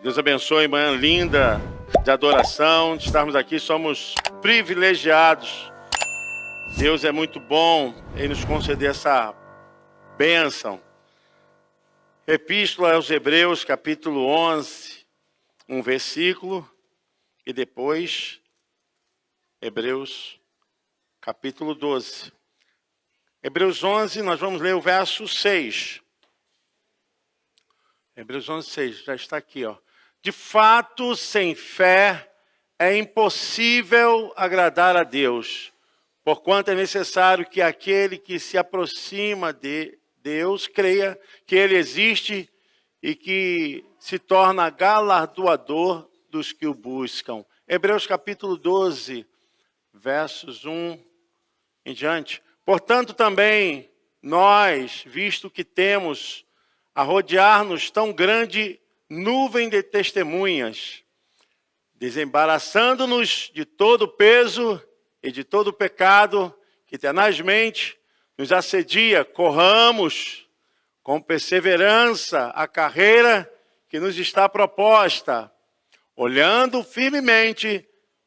Deus abençoe, manhã linda de adoração, de estarmos aqui, somos privilegiados. Deus é muito bom em nos conceder essa bênção. Epístola aos Hebreus, capítulo 11, um versículo, e depois Hebreus, capítulo 12. Hebreus 11, nós vamos ler o verso 6. Hebreus 11, 6, já está aqui, ó. De fato, sem fé é impossível agradar a Deus, porquanto é necessário que aquele que se aproxima de Deus creia que Ele existe e que se torna galardoador dos que o buscam. Hebreus capítulo 12, versos 1 em diante. Portanto, também nós, visto que temos a rodear-nos tão grande nuvem de testemunhas, desembaraçando-nos de todo o peso e de todo o pecado que tenazmente nos assedia, corramos com perseverança a carreira que nos está proposta, olhando firmemente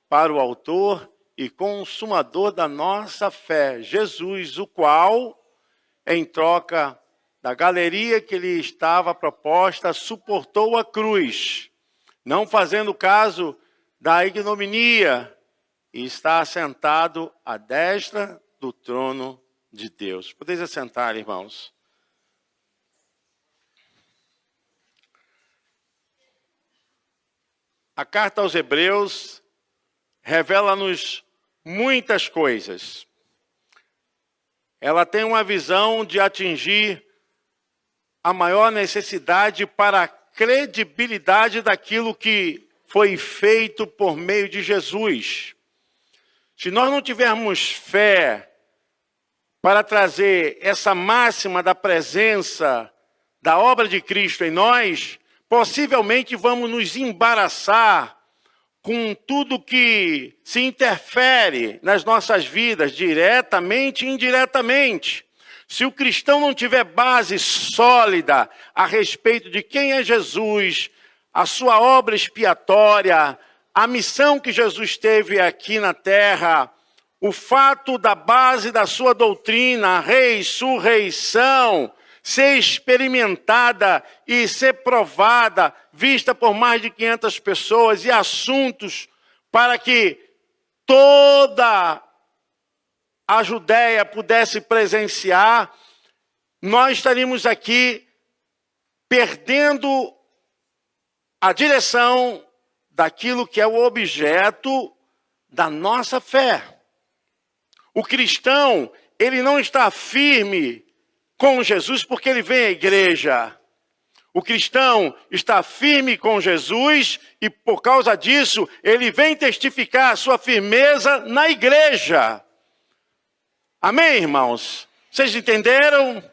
para o autor e consumador da nossa fé, Jesus, o qual, em troca da galeria que lhe estava proposta, suportou a cruz, não fazendo caso da ignominia, e está assentado à destra do trono de Deus. Podeis assentar, irmãos. A carta aos Hebreus revela-nos muitas coisas. Ela tem uma visão de atingir a maior necessidade para a credibilidade daquilo que foi feito por meio de Jesus. Se nós não tivermos fé para trazer essa máxima da presença da obra de Cristo em nós, possivelmente vamos nos embaraçar com tudo que se interfere nas nossas vidas, diretamente e indiretamente. Se o cristão não tiver base sólida a respeito de quem é Jesus, a sua obra expiatória, a missão que Jesus teve aqui na terra, o fato da base da sua doutrina, a ressurreição, ser experimentada e ser provada, vista por mais de 500 pessoas e assuntos para que toda a Judéia pudesse presenciar, nós estaríamos aqui perdendo a direção daquilo que é o objeto da nossa fé. O cristão, ele não está firme com Jesus porque ele vem à igreja. O cristão está firme com Jesus e por causa disso, ele vem testificar a sua firmeza na igreja. Amém, irmãos? Vocês entenderam?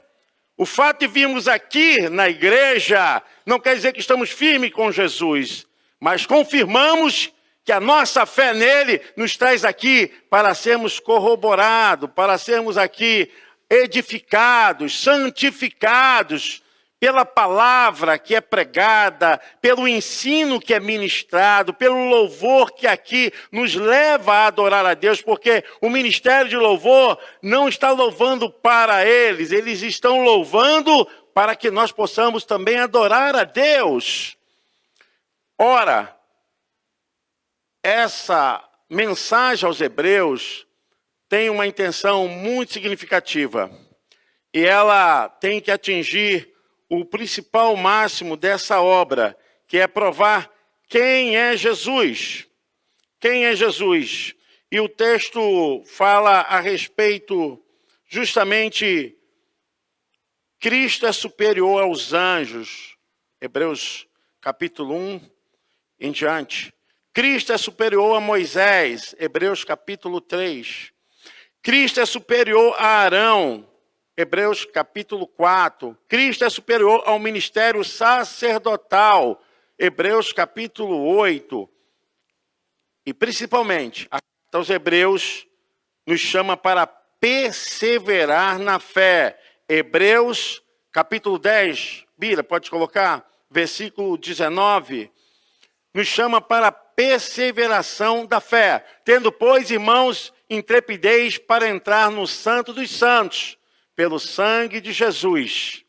O fato de virmos aqui na igreja não quer dizer que estamos firmes com Jesus, mas confirmamos que a nossa fé nele nos traz aqui para sermos corroborados, para sermos aqui edificados, santificados pela palavra que é pregada, pelo ensino que é ministrado, pelo louvor que aqui nos leva a adorar a Deus, porque o ministério de louvor não está louvando para eles, eles estão louvando para que nós possamos também adorar a Deus. Ora, essa mensagem aos Hebreus tem uma intenção muito significativa e ela tem que atingir o principal máximo dessa obra, que é provar quem é Jesus. Quem é Jesus? E o texto fala a respeito, justamente, Cristo é superior aos anjos. Hebreus capítulo 1 em diante. Cristo é superior a Moisés. Hebreus capítulo 3. Cristo é superior a Arão. Hebreus capítulo 4, Cristo é superior ao ministério sacerdotal, Hebreus capítulo 8, e principalmente, a carta aos Hebreus nos chama para perseverar na fé, Hebreus capítulo 10, Bíblia, pode colocar, versículo 19, nos chama para a perseveração da fé. Tendo, pois, irmãos, intrepidez para entrar no Santo dos Santos, pelo sangue de Jesus,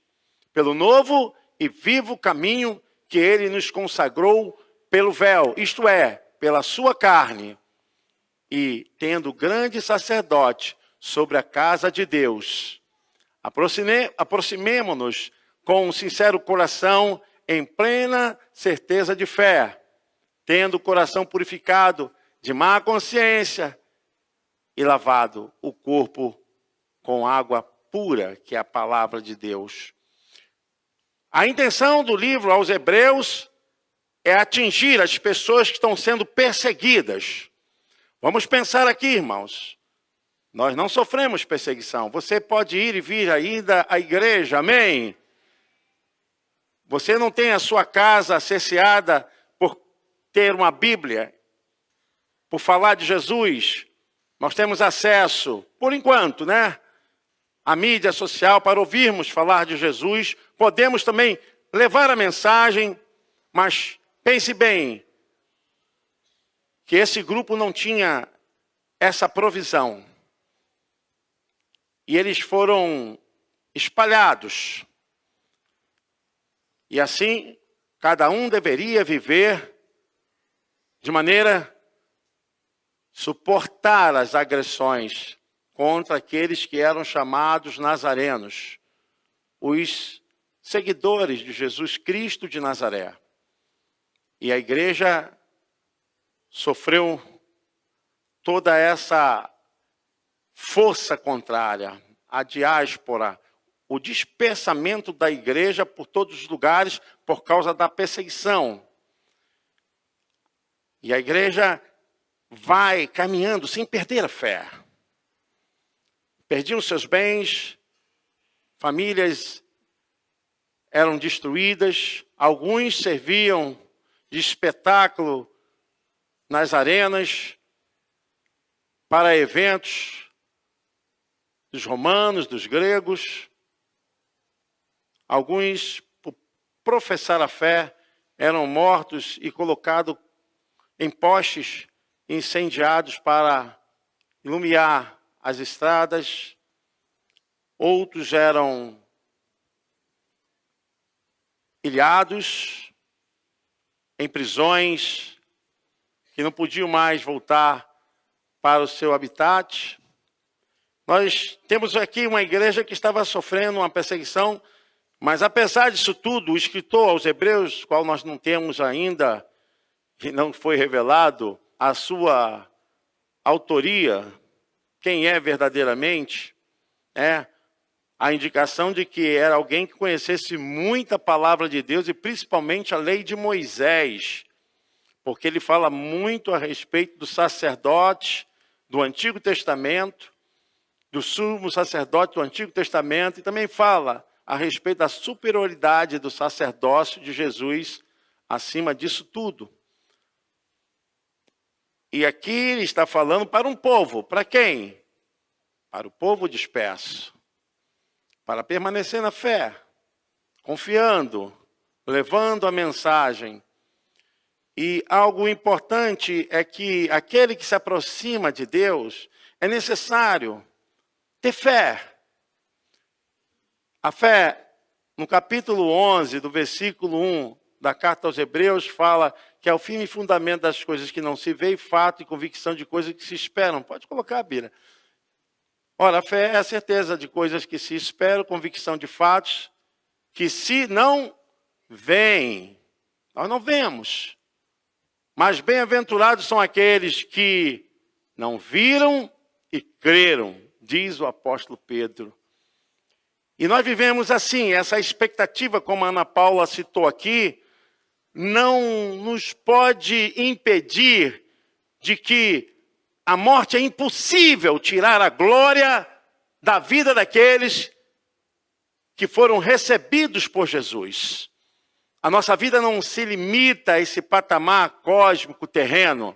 pelo novo e vivo caminho que ele nos consagrou pelo véu, isto é, pela sua carne, e tendo grande sacerdote sobre a casa de Deus, aproximemo-nos com um sincero coração, em plena certeza de fé, tendo o coração purificado de má consciência e lavado o corpo com água pura, que é a palavra de Deus. A intenção do livro aos Hebreus é atingir as pessoas que estão sendo perseguidas. Vamos pensar aqui, irmãos. Nós não sofremos perseguição. Você pode ir e vir ainda à igreja, amém? Você não tem a sua casa cerceada por ter uma Bíblia, por falar de Jesus. Nós temos acesso, por enquanto, né? A mídia social para ouvirmos falar de Jesus. Podemos também levar a mensagem, mas pense bem que esse grupo não tinha essa provisão. E eles foram espalhados. E assim, cada um deveria viver de maneira suportar as agressões contra aqueles que eram chamados nazarenos, os seguidores de Jesus Cristo de Nazaré. E a igreja sofreu toda essa força contrária, a diáspora, o dispersamento da igreja por todos os lugares por causa da perseguição. E a igreja vai caminhando sem perder a fé. Perdiam seus bens, famílias eram destruídas, alguns serviam de espetáculo nas arenas, para eventos dos romanos, dos gregos. Alguns, por professar a fé, eram mortos e colocados em postes incendiados para iluminar as estradas. Outros eram ilhados em prisões, que não podiam mais voltar para o seu habitat. Nós temos aqui uma igreja que estava sofrendo uma perseguição, mas apesar disso tudo, o escritor aos Hebreus, qual nós não temos ainda, que não foi revelado a sua autoria, quem é verdadeiramente, a indicação de que era alguém que conhecesse muita palavra de Deus e principalmente a lei de Moisés, porque ele fala muito a respeito do sacerdote do Antigo Testamento, do sumo sacerdote do Antigo Testamento, e também fala a respeito da superioridade do sacerdócio de Jesus acima disso tudo. E aqui ele está falando para um povo. Para quem? Para o povo disperso. Para permanecer na fé, confiando, levando a mensagem. E algo importante é que aquele que se aproxima de Deus, é necessário ter fé. A fé, no capítulo 11, do versículo 1 da carta aos Hebreus, fala que é o firme fundamento das coisas que não se vê, e fato e convicção de coisas que se esperam. Pode colocar a Bíblia. Ora, a fé é a certeza de coisas que se esperam, convicção de fatos que se não veem. Nós não vemos. Mas bem-aventurados são aqueles que não viram e creram, diz o apóstolo Pedro. E nós vivemos assim, essa expectativa, como a Ana Paula citou aqui, não nos pode impedir de que a morte é impossível tirar a glória da vida daqueles que foram recebidos por Jesus. A nossa vida não se limita a esse patamar cósmico terreno.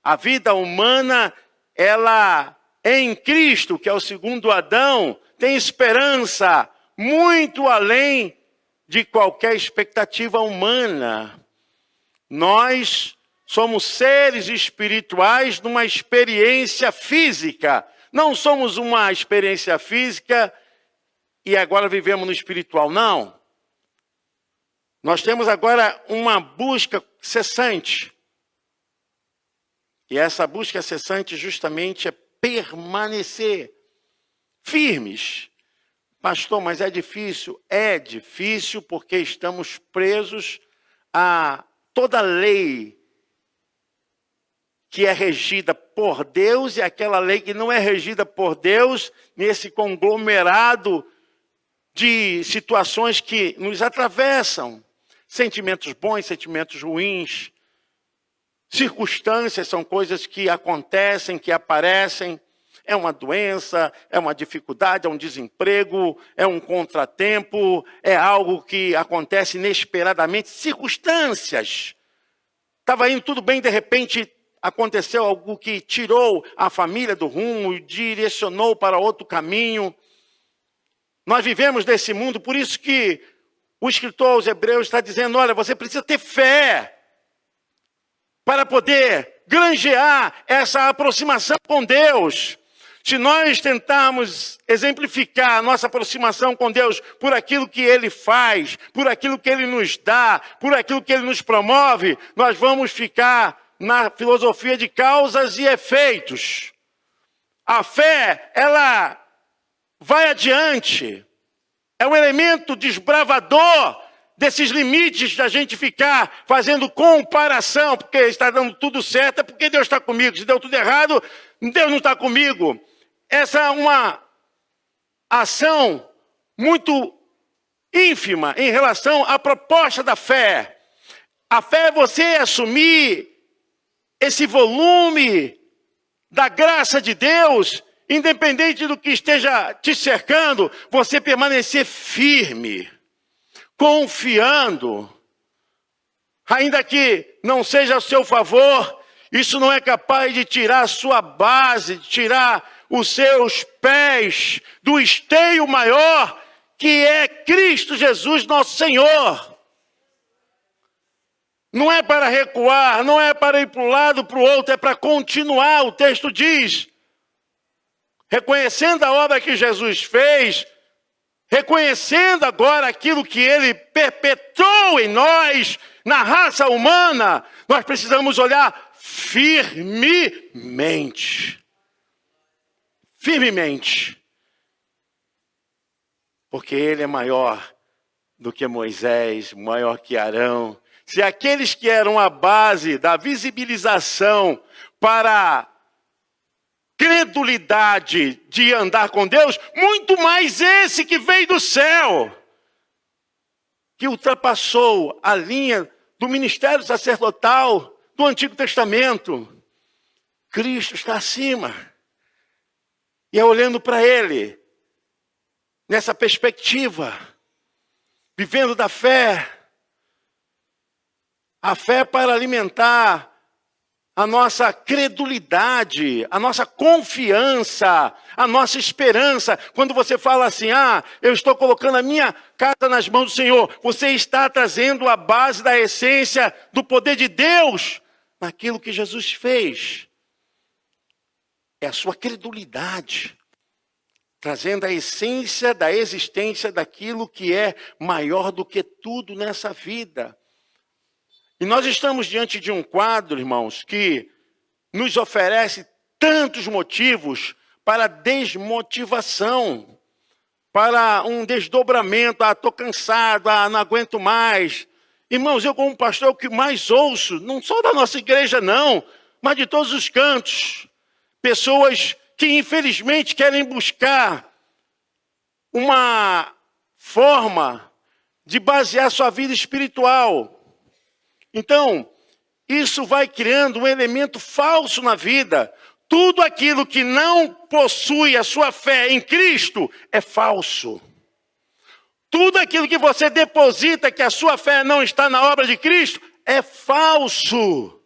A vida humana, ela em Cristo, que é o segundo Adão, tem esperança muito além de qualquer expectativa humana. Nós somos seres espirituais numa experiência física. Não somos uma experiência física e agora vivemos no espiritual. Não. Nós temos agora uma busca cessante. E essa busca cessante justamente é permanecer firmes. Pastor, mas é difícil? É difícil porque estamos presos a toda lei que é regida por Deus e aquela lei que não é regida por Deus, nesse conglomerado de situações que nos atravessam. Sentimentos bons, sentimentos ruins. Circunstâncias são coisas que acontecem, que aparecem. É uma doença, é uma dificuldade, é um desemprego, é um contratempo, é algo que acontece inesperadamente. Circunstâncias. Estava indo tudo bem, de repente aconteceu algo que tirou a família do rumo, direcionou para outro caminho. Nós vivemos nesse mundo, por isso que o escritor aos Hebreus está dizendo, olha, você precisa ter fé para poder granjear essa aproximação com Deus. Se nós tentarmos exemplificar a nossa aproximação com Deus por aquilo que Ele faz, por aquilo que Ele nos dá, por aquilo que Ele nos promove, nós vamos ficar na filosofia de causas e efeitos. A fé, ela vai adiante. É um elemento desbravador desses limites da gente ficar fazendo comparação, porque está dando tudo certo, é porque Deus está comigo. Se deu tudo errado, Deus não está comigo. Essa é uma ação muito ínfima em relação à proposta da fé. A fé é você assumir esse volume da graça de Deus, independente do que esteja te cercando, você permanecer firme, confiando, ainda que não seja a seu favor, isso não é capaz de tirar a sua base, de tirar os seus pés do esteio maior, que é Cristo Jesus, nosso Senhor. Não é para recuar, não é para ir para um lado, para o outro, é para continuar. O texto diz, reconhecendo a obra que Jesus fez, reconhecendo agora aquilo que Ele perpetrou em nós, na raça humana, nós precisamos olhar firmemente. Firmemente. Porque Ele é maior do que Moisés, maior que Arão. Se aqueles que eram a base da visibilização para a credulidade de andar com Deus, muito mais esse que veio do céu, que ultrapassou a linha do ministério sacerdotal do Antigo Testamento. Cristo está acima. E é olhando para Ele, nessa perspectiva, vivendo da fé, a fé para alimentar a nossa credulidade, a nossa confiança, a nossa esperança. Quando você fala assim, eu estou colocando a minha casa nas mãos do Senhor, você está trazendo a base da essência do poder de Deus naquilo que Jesus fez. É a sua credulidade, trazendo a essência da existência daquilo que é maior do que tudo nessa vida. E nós estamos diante de um quadro, irmãos, que nos oferece tantos motivos para desmotivação, para um desdobramento, estou cansado, não aguento mais. Irmãos, eu como pastor, o que mais ouço, não só da nossa igreja não, mas de todos os cantos, pessoas que infelizmente querem buscar uma forma de basear sua vida espiritual. Então, isso vai criando um elemento falso na vida. Tudo aquilo que não possui a sua fé em Cristo é falso. Tudo aquilo que você deposita que a sua fé não está na obra de Cristo é falso.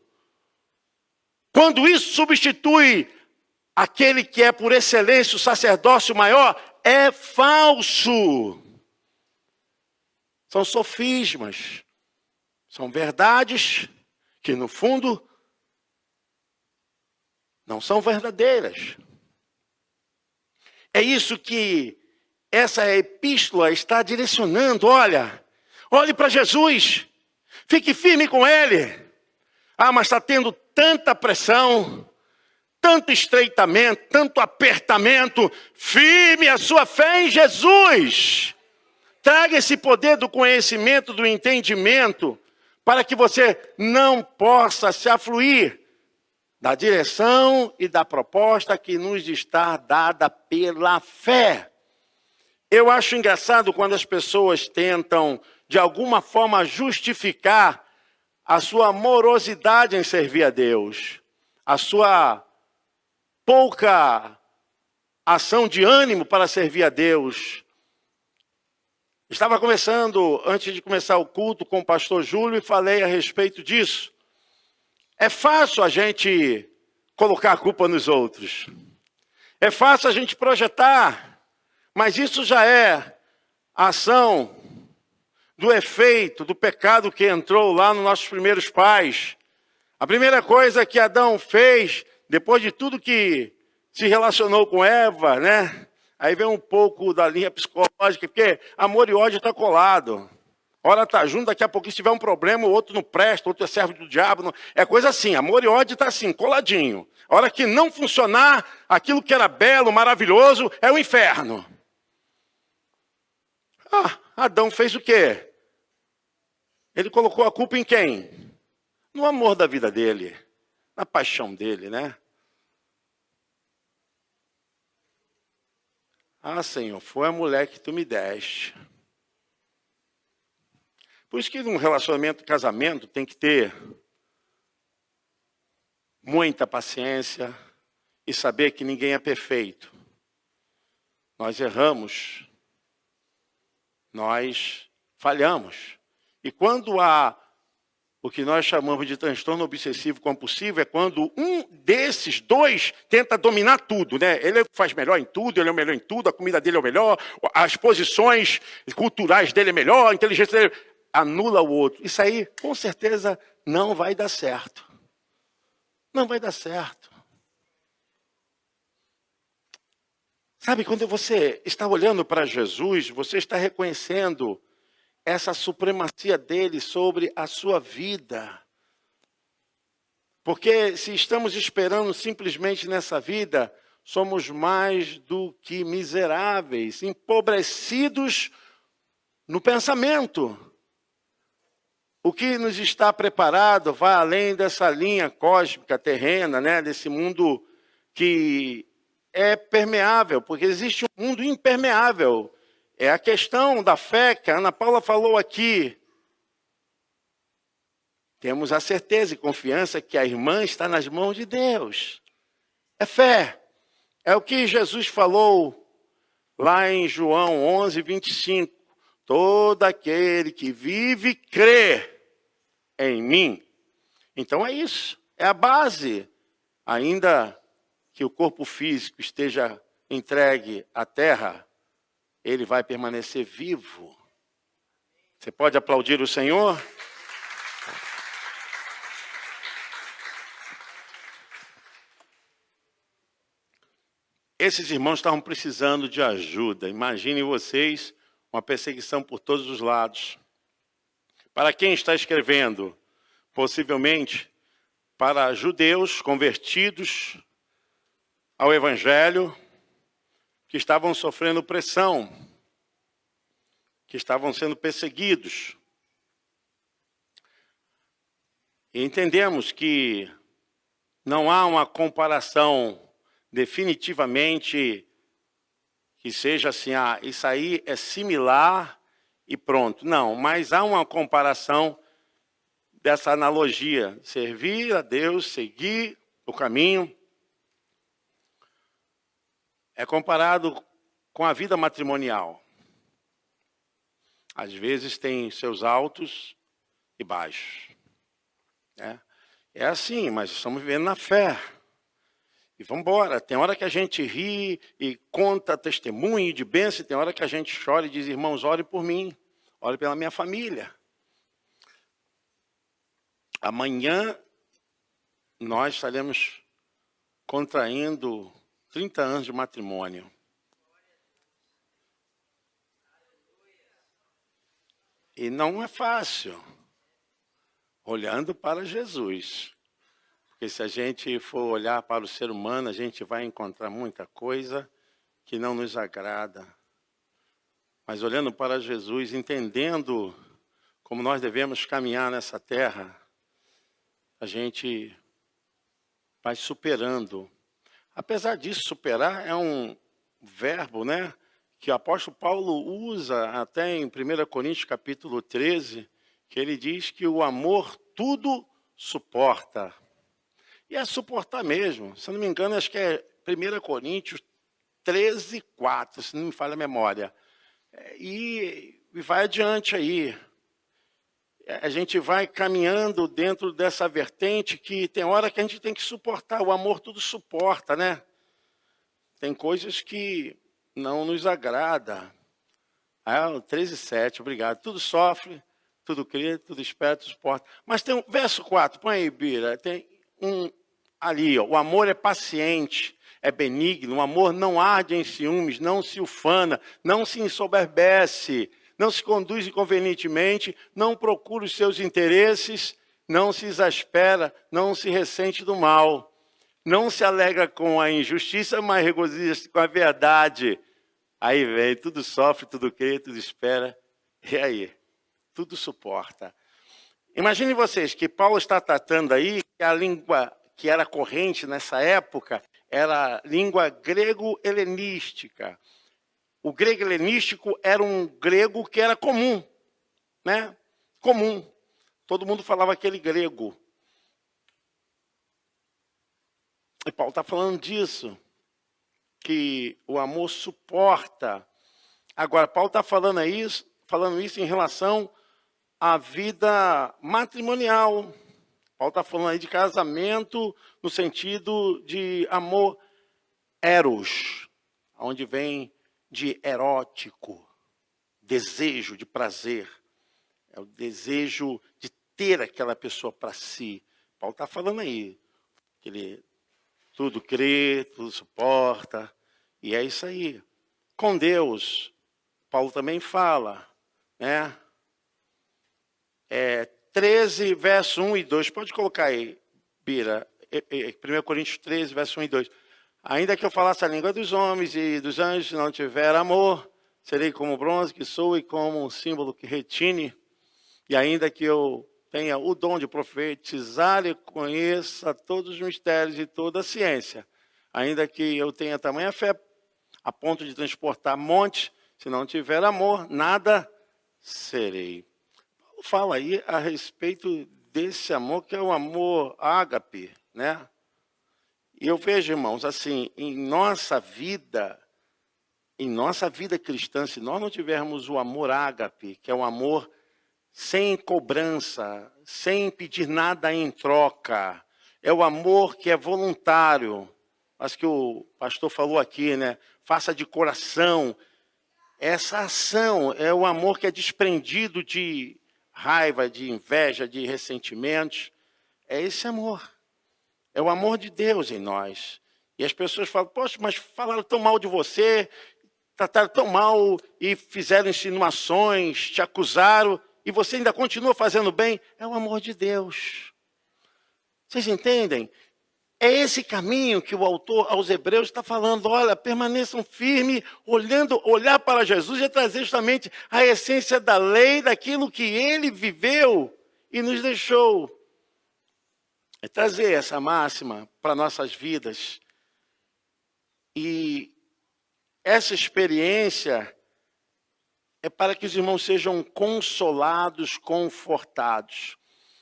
Quando isso substitui aquele que é por excelência o sacerdócio maior, é falso. São sofismas. São verdades que no fundo não são verdadeiras. É isso que essa epístola está direcionando. Olhe para Jesus, fique firme com Ele. Mas está tendo tanta pressão, tanto estreitamento, tanto apertamento. Firme a sua fé em Jesus. Traga esse poder do conhecimento, do entendimento, para que você não possa se afluir da direção e da proposta que nos está dada pela fé. Eu acho engraçado quando as pessoas tentam, de alguma forma, justificar a sua morosidade em servir a Deus, a sua pouca ação de ânimo para servir a Deus. Estava conversando, antes de começar o culto, com o pastor Júlio e falei a respeito disso. É fácil a gente colocar a culpa nos outros. É fácil a gente projetar, mas isso já é a ação do efeito, do pecado que entrou lá nos nossos primeiros pais. A primeira coisa que Adão fez, depois de tudo que se relacionou com Eva, né? Aí vem um pouco da linha psicológica, porque amor e ódio está colado. Ora está junto, daqui a pouco se tiver um problema, o outro não presta, o outro é servo do diabo. Não... É coisa assim, amor e ódio está assim, coladinho. A hora que não funcionar, aquilo que era belo, maravilhoso, é o inferno. Adão fez o quê? Ele colocou a culpa em quem? No amor da vida dele, na paixão dele, né? Senhor, foi a mulher que tu me deste. Por isso que num relacionamento, casamento, tem que ter muita paciência e saber que ninguém é perfeito. Nós erramos, nós falhamos. E quando há o que nós chamamos de transtorno obsessivo compulsivo, é quando um desses dois tenta dominar tudo, né? Ele faz melhor em tudo, ele é o melhor em tudo, a comida dele é o melhor, as posições culturais dele é melhor, a inteligência dele anula o outro. Isso aí, com certeza, não vai dar certo. Não vai dar certo. Sabe, quando você está olhando para Jesus, você está reconhecendo essa supremacia dele sobre a sua vida. Porque se estamos esperando simplesmente nessa vida, somos mais do que miseráveis, empobrecidos no pensamento. O que nos está preparado vai além dessa linha cósmica, terrena, né? Desse mundo que é permeável, porque existe um mundo impermeável. É a questão da fé que a Ana Paula falou aqui. Temos a certeza e confiança que a irmã está nas mãos de Deus. É fé. É o que Jesus falou lá em João 11, 25. Todo aquele que vive crê em mim. Então é isso. É a base. Ainda que o corpo físico esteja entregue à terra, ele vai permanecer vivo. Você pode aplaudir o Senhor? Esses irmãos estavam precisando de ajuda. Imaginem vocês uma perseguição por todos os lados. Para quem está escrevendo? Possivelmente para judeus convertidos ao Evangelho, que estavam sofrendo pressão, que estavam sendo perseguidos. E entendemos que não há uma comparação definitivamente que seja assim, isso aí é similar e pronto. Não, mas há uma comparação dessa analogia, servir a Deus, seguir o caminho. É comparado com a vida matrimonial. Às vezes tem seus altos e baixos. É assim, mas estamos vivendo na fé. E vamos embora. Tem hora que a gente ri e conta testemunho de bênção, e tem hora que a gente chora e diz, irmãos, ore por mim, ore pela minha família. Amanhã nós estaremos contraindo 30 anos de matrimônio. E não é fácil, olhando para Jesus. Porque se a gente for olhar para o ser humano, a gente vai encontrar muita coisa que não nos agrada. Mas olhando para Jesus, entendendo como nós devemos caminhar nessa terra, a gente vai superando. Apesar disso, superar é um verbo, né, que o apóstolo Paulo usa até em 1 Coríntios capítulo 13, que ele diz que o amor tudo suporta. E é suportar mesmo. Se não me engano, acho que é 1 Coríntios 13, 4, se não me falha a memória. E vai adiante aí. A gente vai caminhando dentro dessa vertente que tem hora que a gente tem que suportar. O amor tudo suporta, né? Tem coisas que não nos agrada. 13:7, obrigado. Tudo sofre, tudo crê, tudo espera, tudo suporta. Mas tem um verso 4, põe aí, Bira. Tem um ali, ó, o amor é paciente, é benigno, o amor não arde em ciúmes, não se ufana, não se ensoberbece, não se conduz inconvenientemente, não procura os seus interesses, não se exaspera, não se ressente do mal, não se alegra com a injustiça, mas regozija-se com a verdade. Aí vem, tudo sofre, tudo crê, tudo espera, e aí? Tudo suporta. Imaginem vocês que Paulo está tratando aí que a língua que era corrente nessa época era a língua grego-helenística. O grego helenístico era um grego que era comum, né? Comum. Todo mundo falava aquele grego. E Paulo está falando disso, que o amor suporta. Agora, Paulo está falando isso em relação à vida matrimonial. Paulo está falando aí de casamento no sentido de amor eros, onde vem de erótico, desejo de prazer. É o desejo de ter aquela pessoa para si. Paulo está falando aí, que ele tudo crê, tudo suporta, e é isso aí. Com Deus, Paulo também fala, né? 13, verso 1 e 2. Pode colocar aí, Bira. 1 Coríntios 13, verso 1 e 2. Ainda que eu falasse a língua dos homens e dos anjos, não tiver amor, serei como bronze que sou e como um símbolo que retine. E ainda que eu tenha o dom de profetizar e conheça todos os mistérios e toda a ciência, ainda que eu tenha tamanha fé a ponto de transportar montes, se não tiver amor, nada serei. Paulo fala aí a respeito desse amor, que é o amor ágape, né? E eu vejo, irmãos, assim, em nossa vida cristã, se nós não tivermos o amor ágape, que é o amor sem cobrança, sem pedir nada em troca, é o amor que é voluntário, mas que o pastor falou aqui, né? Faça de coração. Essa ação é o amor que é desprendido de raiva, de inveja, de ressentimentos. É esse amor. É o amor de Deus em nós. E as pessoas falam, poxa, mas falaram tão mal de você, trataram tão mal e fizeram insinuações, te acusaram, e você ainda continua fazendo bem. É o amor de Deus. Vocês entendem? É esse caminho que o autor aos Hebreus está falando. Olha, permaneçam firmes, olhar para Jesus e trazer justamente a essência da lei, daquilo que ele viveu e nos deixou. É trazer essa máxima para nossas vidas. E essa experiência é para que os irmãos sejam consolados, confortados.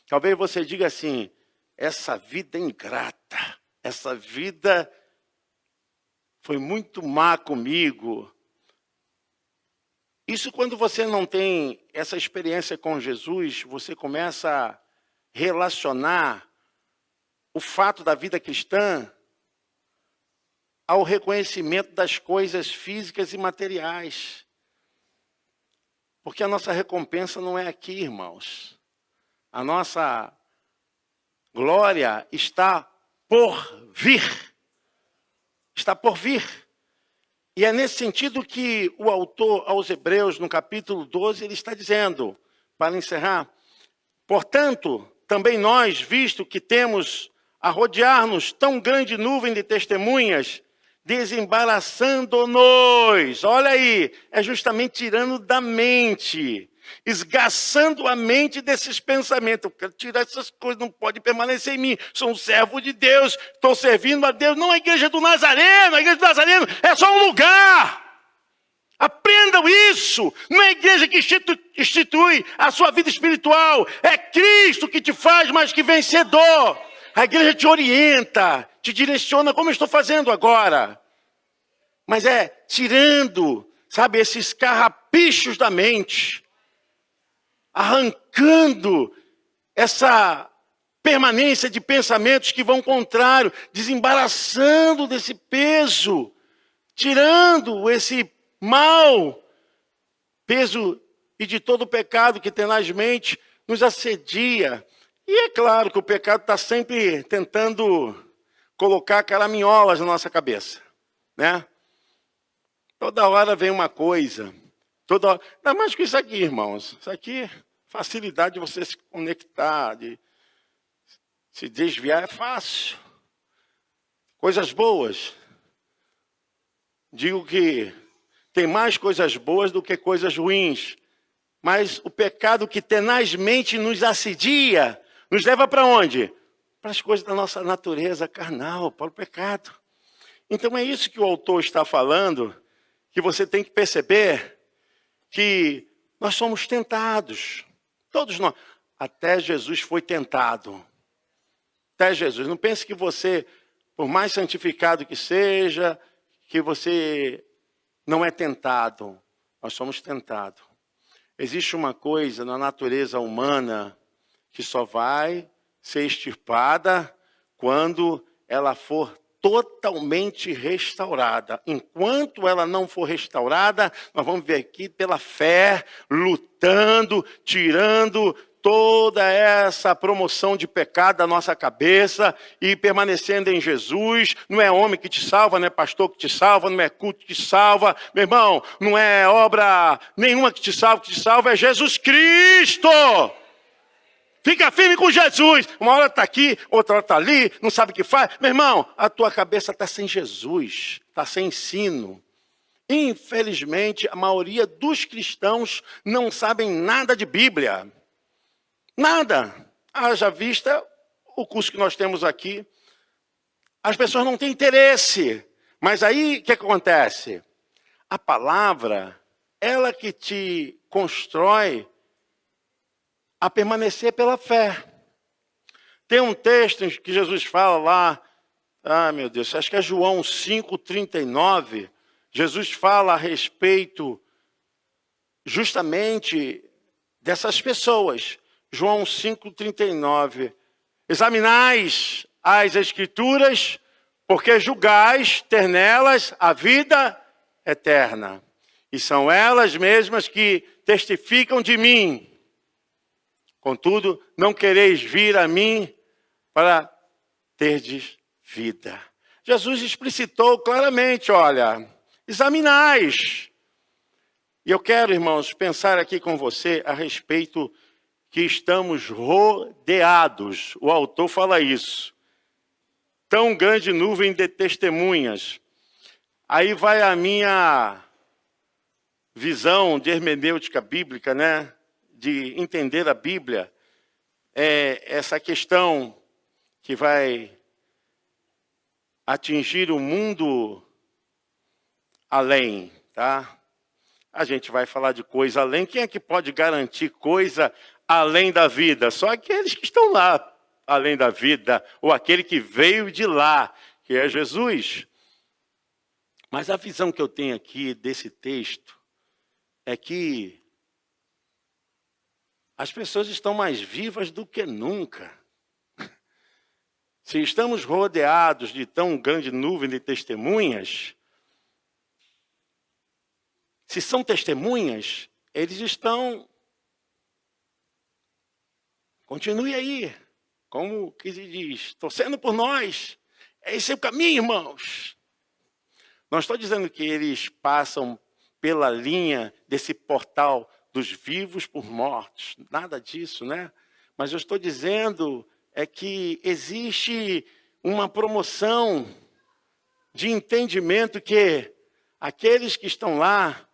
Talvez você diga assim, essa vida é ingrata, essa vida foi muito má comigo. Isso quando você não tem essa experiência com Jesus, você começa a relacionar o fato da vida cristã ao reconhecimento das coisas físicas e materiais. Porque a nossa recompensa não é aqui, irmãos. A nossa glória está por vir. Está por vir. E é nesse sentido que o autor aos Hebreus, no capítulo 12, ele está dizendo, para encerrar, portanto, também nós, visto que temos a rodear-nos tão grande nuvem de testemunhas, desembaraçando-nos, olha aí, é justamente tirando da mente, esgaçando a mente desses pensamentos. Eu quero tirar essas coisas, não pode permanecer em mim. Sou um servo de Deus, estou servindo a Deus. Não a igreja do Nazareno, a igreja do Nazareno é só um lugar. Aprendam isso. Não é a igreja que institui a sua vida espiritual. É Cristo que te faz mais que vencedor. A igreja te orienta, te direciona como eu estou fazendo agora. Mas é tirando, sabe, esses carrapichos da mente. Arrancando essa permanência de pensamentos que vão contrário, desembaraçando desse peso, tirando esse mal, peso e de todo o pecado que tenazmente nos assedia. E é claro que o pecado está sempre tentando colocar caraminholas na nossa cabeça, né? Toda hora vem uma coisa. Toda hora. Ainda mais com isso aqui, irmãos. Isso aqui, facilidade de você se conectar, de se desviar é fácil. Coisas boas. Digo que tem mais coisas boas do que coisas ruins. Mas o pecado que tenazmente nos assedia, nos leva para onde? Para as coisas da nossa natureza carnal, para o pecado. Então é isso que o autor está falando, que você tem que perceber que nós somos tentados. Todos nós. Até Jesus foi tentado. Até Jesus. Não pense que você, por mais santificado que seja, que você não é tentado. Nós somos tentados. Existe uma coisa na natureza humana que só vai ser extirpada quando ela for totalmente restaurada. Enquanto ela não for restaurada, nós vamos ver aqui pela fé, lutando, tirando toda essa promoção de pecado da nossa cabeça e permanecendo em Jesus. Não é homem que te salva, não é pastor que te salva, não é culto que te salva. Meu irmão, não é obra nenhuma que te salva é Jesus Cristo. Fica firme com Jesus. Uma hora está aqui, outra hora está ali, não sabe o que faz. Meu irmão, a tua cabeça está sem Jesus, está sem ensino. Infelizmente, a maioria dos cristãos não sabem nada de Bíblia. Nada. Haja vista o curso que nós temos aqui. As pessoas não têm interesse. Mas aí, o que acontece? A palavra, ela que te constrói a permanecer pela fé. Tem um texto que Jesus fala lá, meu Deus, acho que é João 5,39. Jesus fala a respeito justamente dessas pessoas. João 5,39. Examinais as Escrituras, porque julgais ter nelas a vida eterna. E são elas mesmas que testificam de mim. Contudo, não quereis vir a mim para terdes vida. Jesus explicitou claramente, olha, examinais. E eu quero, irmãos, pensar aqui com você a respeito que estamos rodeados. O autor fala isso. Tão grande nuvem de testemunhas. Aí vai a minha visão de hermenêutica bíblica, né? De entender a Bíblia, é essa questão que vai atingir o mundo além, tá? A gente vai falar de coisa além. Quem é que pode garantir coisa além da vida? Só aqueles que estão lá, além da vida, ou aquele que veio de lá, que é Jesus. Mas a visão que eu tenho aqui desse texto é que as pessoas estão mais vivas do que nunca. Se estamos rodeados de tão grande nuvem de testemunhas, se são testemunhas, eles estão... Continue aí. como que se diz, torcendo por nós. Esse é o caminho, irmãos. Não estou dizendo que eles passam pela linha desse portal dos vivos por mortos, nada disso, né? Mas eu estou dizendo que existe uma promoção de entendimento que aqueles que estão lá,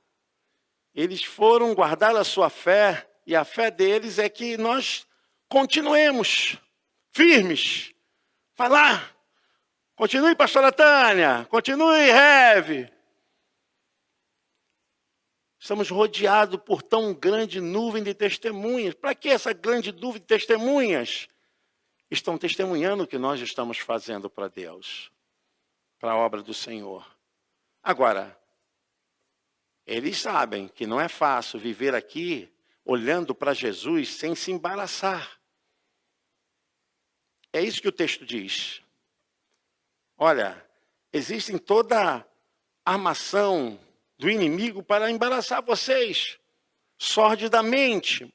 eles foram guardar a sua fé, e a fé deles é que nós continuemos firmes. Vai lá, continue, pastora Tânia, continue, Rev. Estamos rodeados por tão grande nuvem de testemunhas. Para que essa grande nuvem de testemunhas? Estão testemunhando o que nós estamos fazendo para Deus, para a obra do Senhor. Agora, eles sabem que não é fácil viver aqui olhando para Jesus sem se embaraçar. É isso que o texto diz. Olha, existe toda a armação do inimigo para embaraçar vocês, sordidamente,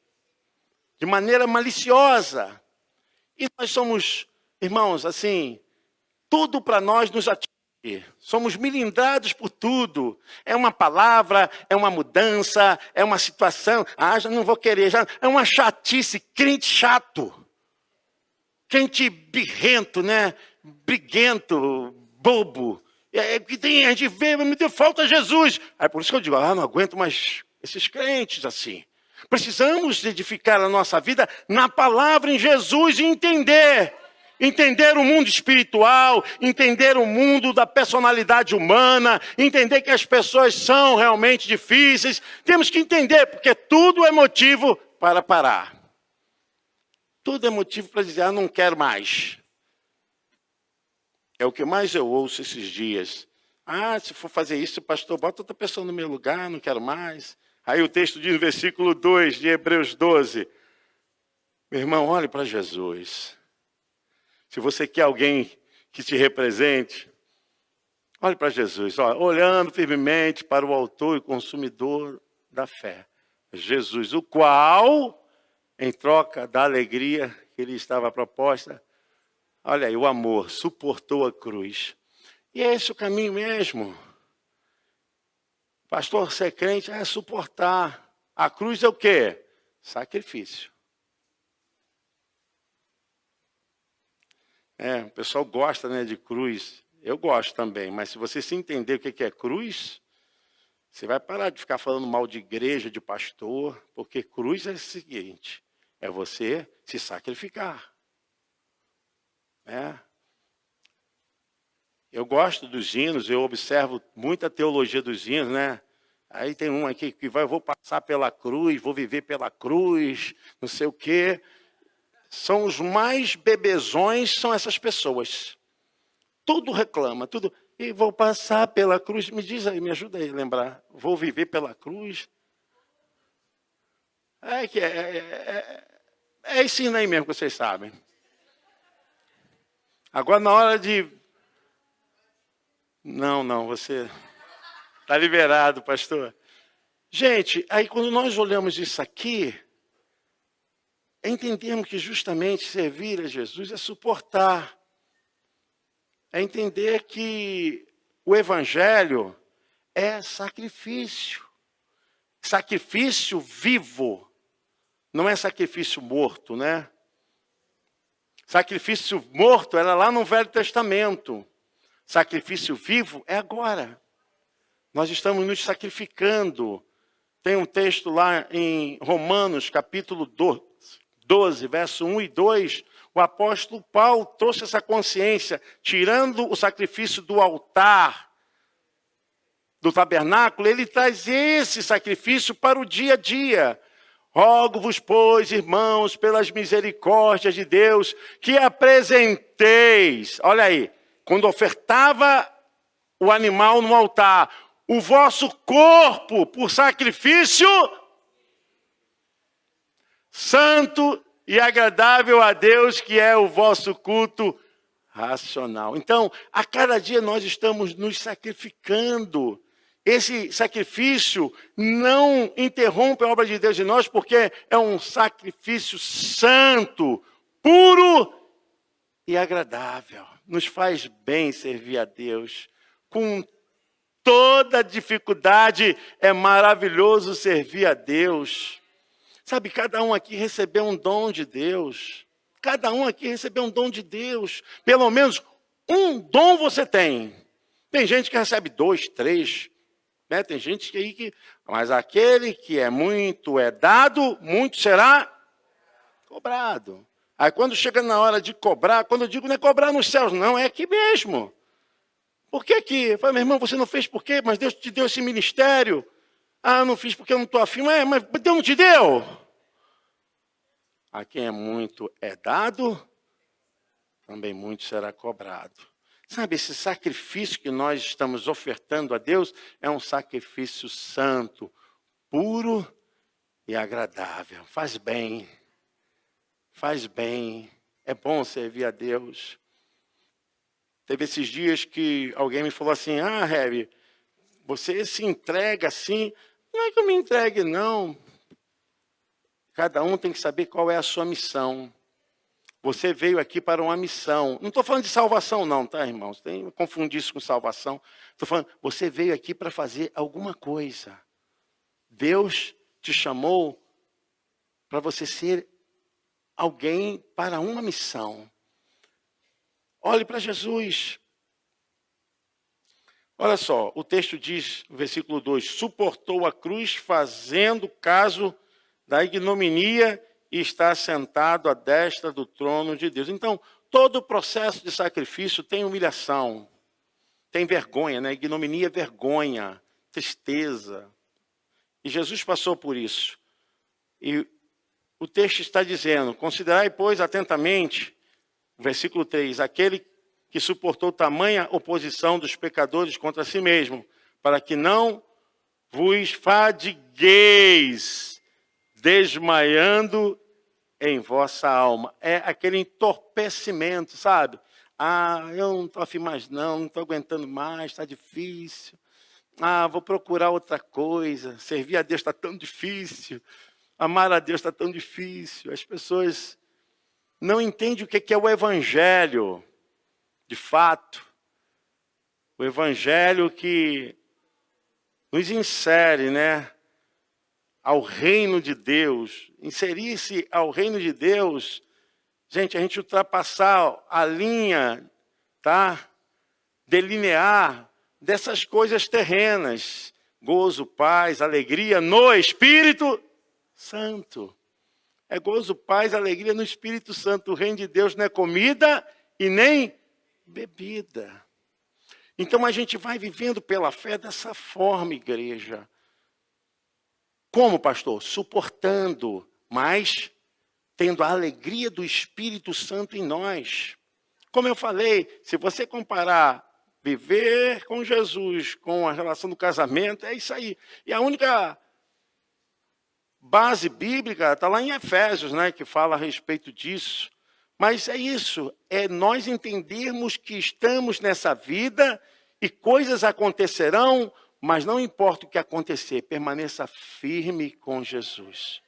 de maneira maliciosa. E nós somos, irmãos, assim, tudo para nós nos atinge. Somos milindrados por tudo. É uma palavra, é uma mudança, é uma situação. Ah, já não vou querer, já é uma chatice, crente chato. Crente birrento, né? Briguento, bobo. A gente vê, me deu falta Jesus. É por isso que eu digo, não aguento mais esses crentes assim. Precisamos edificar a nossa vida na palavra, em Jesus, e entender o mundo espiritual, entender o mundo da personalidade humana, entender que as pessoas são realmente difíceis. Temos que entender, porque tudo é motivo para parar. Tudo é motivo para dizer, não quero mais. É o que mais eu ouço esses dias. Se for fazer isso, pastor, bota outra pessoa no meu lugar, não quero mais. Aí o texto diz no versículo 2 de Hebreus 12. Meu irmão, olhe para Jesus. Se você quer alguém que te represente, olhe para Jesus. Olhando firmemente para o autor e consumidor da fé. Jesus, o qual, em troca da alegria que lhe estava proposta, olha aí, o amor, suportou a cruz. E é esse o caminho mesmo. Pastor, ser crente é suportar. A cruz é o quê? Sacrifício. O pessoal gosta, né, de cruz. Eu gosto também, mas se você se entender o que é cruz, você vai parar de ficar falando mal de igreja, de pastor, porque cruz é o seguinte, é você se sacrificar. Eu gosto dos hinos, eu observo muita teologia dos hinos, né? Aí tem um aqui que vou passar pela cruz, vou viver pela cruz, não sei o quê. São os mais bebezões, são essas pessoas. Tudo reclama, tudo. E vou passar pela cruz, me diz aí, me ajuda aí a lembrar. Vou viver pela cruz. É esse hino aí mesmo que vocês sabem. Agora na hora de... Não, você está liberado, pastor. Gente, aí quando nós olhamos isso aqui, entendemos que justamente servir a Jesus é suportar. É entender que o evangelho é sacrifício. Sacrifício vivo. Não é sacrifício morto, né? Sacrifício morto era lá no Velho Testamento. Sacrifício vivo é agora. Nós estamos nos sacrificando. Tem um texto lá em Romanos, capítulo 12, verso 1 e 2. O apóstolo Paulo trouxe essa consciência, tirando o sacrifício do altar, do tabernáculo, ele traz esse sacrifício para o dia a dia. Rogo-vos, pois, irmãos, pelas misericórdias de Deus, que apresenteis, olha aí, quando ofertava o animal no altar, o vosso corpo por sacrifício santo e agradável a Deus, que é o vosso culto racional. Então, a cada dia nós estamos nos sacrificando. Esse sacrifício não interrompe a obra de Deus em nós, porque é um sacrifício santo, puro e agradável. Nos faz bem servir a Deus. Com toda dificuldade, é maravilhoso servir a Deus. Sabe, cada um aqui recebeu um dom de Deus. Cada um aqui recebeu um dom de Deus. Pelo menos um dom você tem. Tem gente que recebe 2, 3, né? Tem gente que... Mas aquele que muito é dado, muito será cobrado. Aí quando chega na hora de cobrar, quando eu digo não é cobrar nos céus, não, é aqui mesmo. Por que aqui? Eu falo, meu irmão, você não fez por quê? Mas Deus te deu esse ministério. Ah, eu não fiz porque eu não estou afim. Mas Deus não te deu. A quem é muito é dado, também muito será cobrado. Sabe, esse sacrifício que nós estamos ofertando a Deus é um sacrifício santo, puro e agradável. Faz bem. Faz bem. É bom servir a Deus. Teve esses dias que alguém me falou assim, Heavy, você se entrega assim. Não é que eu me entregue, não. Cada um tem que saber qual é a sua missão. Você veio aqui para uma missão. Não estou falando de salvação não, tá, irmãos? Tem que confundir isso com salvação. Estou falando, você veio aqui para fazer alguma coisa. Deus te chamou para você ser alguém para uma missão. Olhe para Jesus. Olha só, o texto diz, no versículo 2, suportou a cruz fazendo caso da ignominia e está sentado à destra do trono de Deus. Então, todo o processo de sacrifício tem humilhação, tem vergonha, né? Ignominia é vergonha, tristeza. E Jesus passou por isso. E o texto está dizendo, considerai, pois, atentamente, versículo 3, aquele que suportou tamanha oposição dos pecadores contra si mesmo, para que não vos fadigueis, desmaiando em vossa alma. É aquele entorpecimento, sabe? Eu não estou afim mais não estou aguentando mais, está difícil. Vou procurar outra coisa, servir a Deus está tão difícil, amar a Deus está tão difícil. As pessoas não entendem o que é o Evangelho, de fato. O Evangelho que nos insere, né, ao reino de Deus. Inserir-se ao reino de Deus, gente, a gente ultrapassar a linha, tá? Delinear dessas coisas terrenas. Gozo, paz, alegria no Espírito Santo. É gozo, paz, alegria no Espírito Santo. O reino de Deus não é comida e nem bebida. Então a gente vai vivendo pela fé dessa forma, igreja. Como, pastor? Suportando, mas tendo a alegria do Espírito Santo em nós. Como eu falei, se você comparar viver com Jesus com a relação do casamento, é isso aí. E a única base bíblica está lá em Efésios, né, que fala a respeito disso. Mas é isso, é nós entendermos que estamos nessa vida e coisas acontecerão, mas não importa o que acontecer, permaneça firme com Jesus.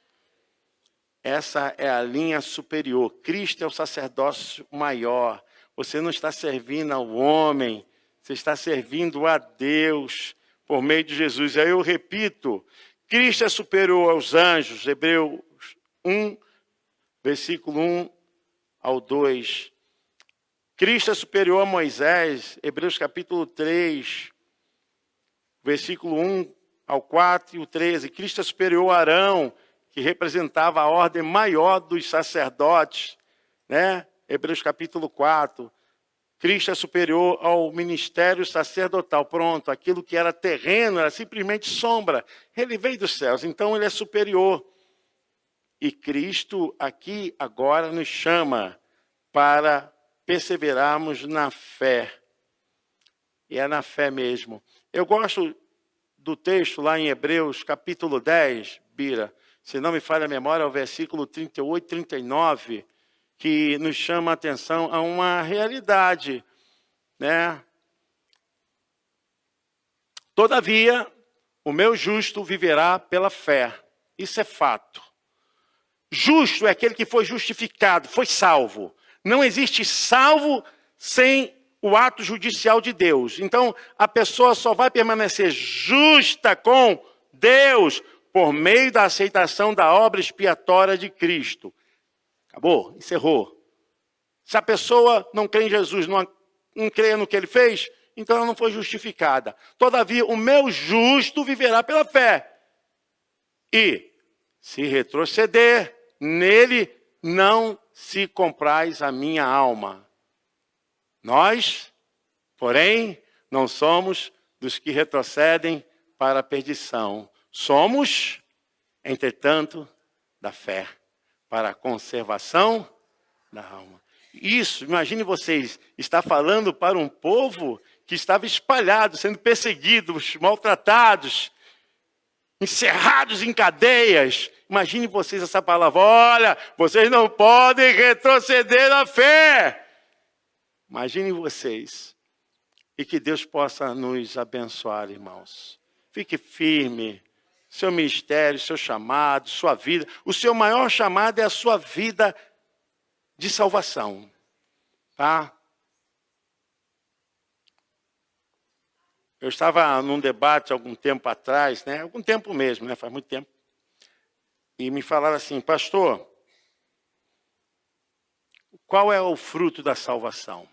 Essa é a linha superior. Cristo é o sacerdócio maior. Você não está servindo ao homem, você está servindo a Deus por meio de Jesus. Aí eu repito, Cristo é superior aos anjos, Hebreus 1, versículo 1 ao 2. Cristo é superior a Moisés, Hebreus capítulo 3, versículo 1 ao 4 e o 13. Cristo é superior a Arão, que representava a ordem maior dos sacerdotes, né? Hebreus capítulo 4. Cristo é superior ao ministério sacerdotal. Pronto, aquilo que era terreno era simplesmente sombra. Ele veio dos céus, então ele é superior. E Cristo aqui agora nos chama para perseverarmos na fé. E é na fé mesmo. Eu gosto do texto lá em Hebreus capítulo 10, Bira, se não me falha a memória, é o versículo 38, 39, que nos chama a atenção a uma realidade, né? Todavia, o meu justo viverá pela fé. Isso é fato. Justo é aquele que foi justificado, foi salvo. Não existe salvo sem o ato judicial de Deus. Então, a pessoa só vai permanecer justa com Deus por meio da aceitação da obra expiatória de Cristo. Acabou, encerrou. Se a pessoa não crê em Jesus, não crê no que ele fez, então ela não foi justificada. Todavia, o meu justo viverá pela fé. E, se retroceder, nele não se compraz a minha alma. Nós, porém, não somos dos que retrocedem para a perdição. Somos, entretanto, da fé, para a conservação da alma. Isso, imagine vocês, está falando para um povo que estava espalhado, sendo perseguidos, maltratados, encerrados em cadeias. Imagine vocês essa palavra: olha, vocês não podem retroceder na fé. Imagine vocês. E que Deus possa nos abençoar, irmãos. Fique firme. Seu ministério, seu chamado, sua vida. O seu maior chamado é a sua vida de salvação. Tá? Eu estava num debate algum tempo atrás, né? Algum tempo mesmo, né? Faz muito tempo. E me falaram assim: pastor, qual é o fruto da salvação?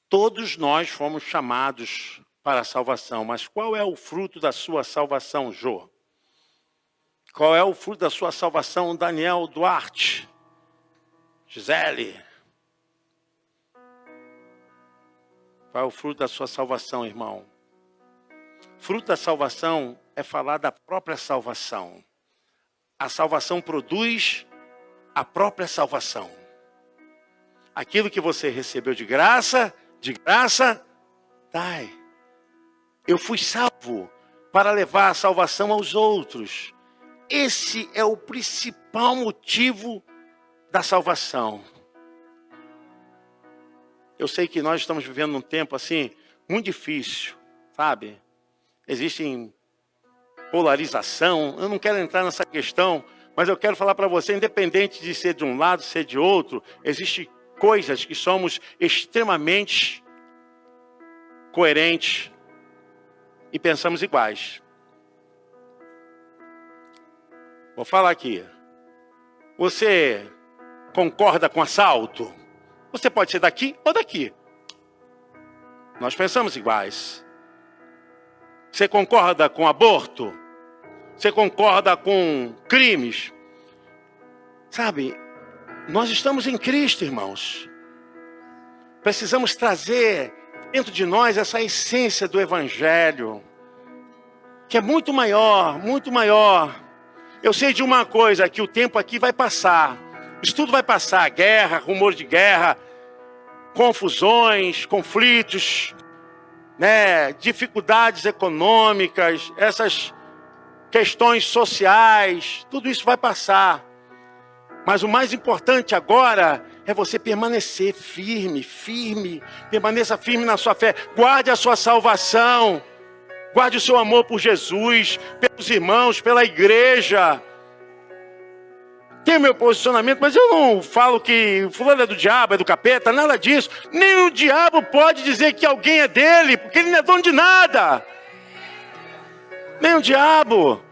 Todos nós fomos chamados para a salvação, mas qual é o fruto da sua salvação, Jô? Qual é o fruto da sua salvação, Daniel Duarte? Gisele? Qual é o fruto da sua salvação, irmão? Fruto da salvação é falar da própria salvação. A salvação produz a própria salvação. Aquilo que você recebeu de graça, dai. Eu fui salvo para levar a salvação aos outros. Esse é o principal motivo da salvação. Eu sei que nós estamos vivendo um tempo assim, muito difícil, sabe? Existe polarização. Eu não quero entrar nessa questão, mas eu quero falar para você, independente de ser de um lado, ser de outro, existem coisas que somos extremamente coerentes e pensamos iguais. Vou falar aqui. Você concorda com assalto? Você pode ser daqui ou daqui. Nós pensamos iguais. Você concorda com aborto? Você concorda com crimes? Sabe, nós estamos em Cristo, irmãos. Precisamos trazer dentro de nós essa essência do Evangelho, que é muito maior, muito maior. Eu sei de uma coisa, que o tempo aqui vai passar. Isso tudo vai passar, guerra, rumor de guerra, confusões, conflitos, né, dificuldades econômicas, essas questões sociais, tudo isso vai passar. Mas o mais importante agora é você permanecer firme, permaneça firme na sua fé, guarde a sua salvação, guarde o seu amor por Jesus, pelos irmãos, pela igreja. Tem o meu posicionamento, mas eu não falo que fulano é do diabo, é do capeta, nada disso. Nem o diabo pode dizer que alguém é dele, porque ele não é dono de nada. Nem o diabo.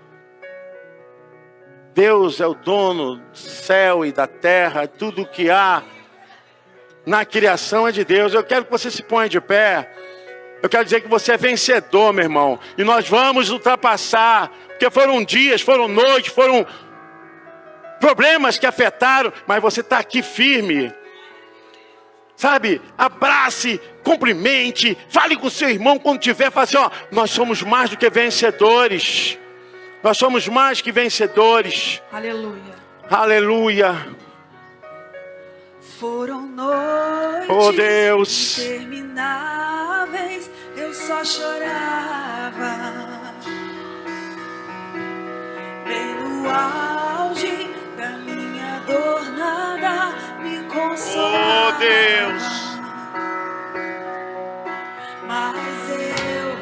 Deus é o dono do céu e da terra, tudo o que há na criação é de Deus. Eu quero que você se ponha de pé. Eu quero dizer que você é vencedor, meu irmão. E nós vamos ultrapassar, porque foram dias, foram noites, foram problemas que afetaram, mas você está aqui firme. Sabe, abrace, cumprimente, fale com o seu irmão quando tiver, fale assim, ó, nós somos mais do que vencedores. Nós somos mais que vencedores. Aleluia. Aleluia. Foram noites oh, Deus, intermináveis, eu só chorava. Bem no auge da minha dor, nada me consolava. oh, Deus. Mas eu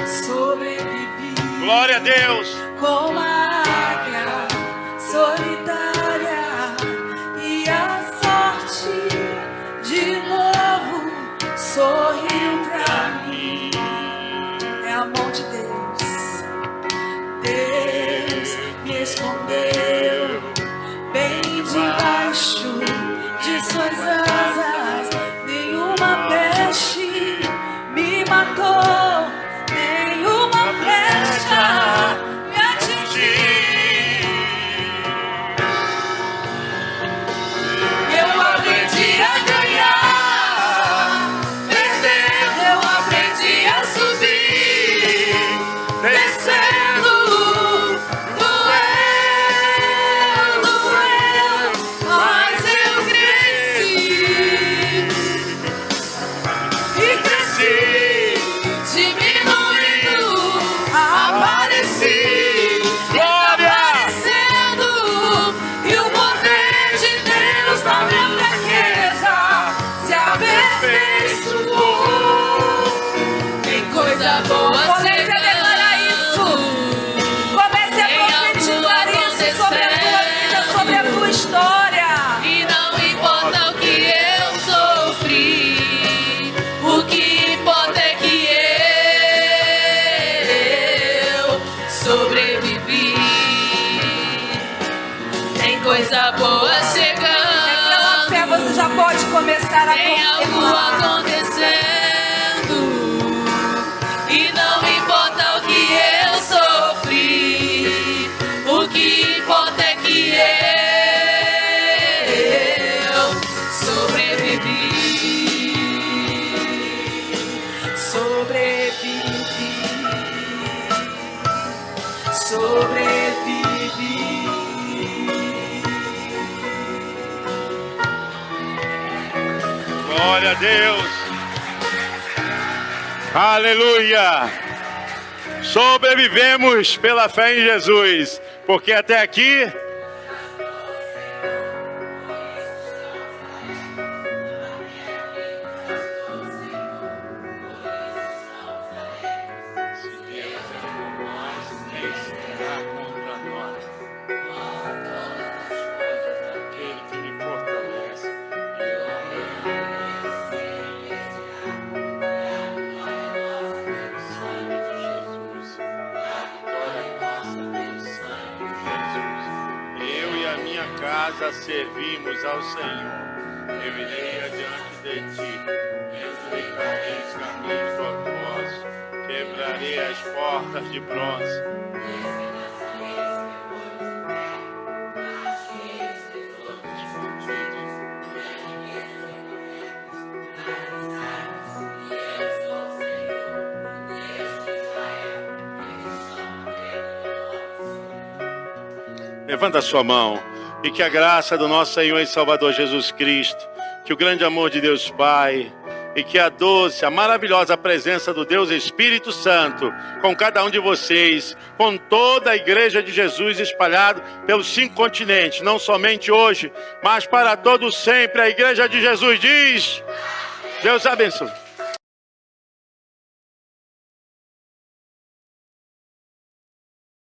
sobrevivi. Glória a Deus. Como a águia solitária e as escondeu bem debaixo de suas asas. Nenhuma peste me matou, nenhuma flecha me atingiu. Eu aprendi a ganhar, perdendo, eu aprendi a subir, descendo, doeu, mas eu cresci e cresci, diminuindo, apareci, desaparecendo, e o poder de Deus na minha fraqueza se aperfeiçoou. Tem coisa boa. Comece a declarar isso. Comece a profetizar isso sobre a tua vida, sobre a tua história. E não importa o que eu sofri, o que importa é que eu sobrevivi. Tem coisa boa Pela chegando, fé você já pode começar a tem algo confirmar. acontecendo. E não importa o que eu sofri, o que importa é que eu sobrevivi. Sobrevivi. Glória a Deus. Aleluia. Sobrevivemos pela fé em Jesus, porque até aqui se Deus é por nós, quem será contra nós? Aquele que me fortalece. Eu e a minha casa servimos ao Senhor. Eu irei adiante de ti, endireitarei os caminhos tortuosos, quebrarei as portas de bronze. Levanta a sua mão e que a graça do nosso Senhor e Salvador Jesus Cristo, que o grande amor de Deus Pai e que a doce, a maravilhosa presença do Deus Espírito Santo com cada um de vocês, com toda a Igreja de Jesus espalhado pelos 5 continentes, não somente hoje, mas para todos sempre. A Igreja de Jesus diz: Deus abençoe.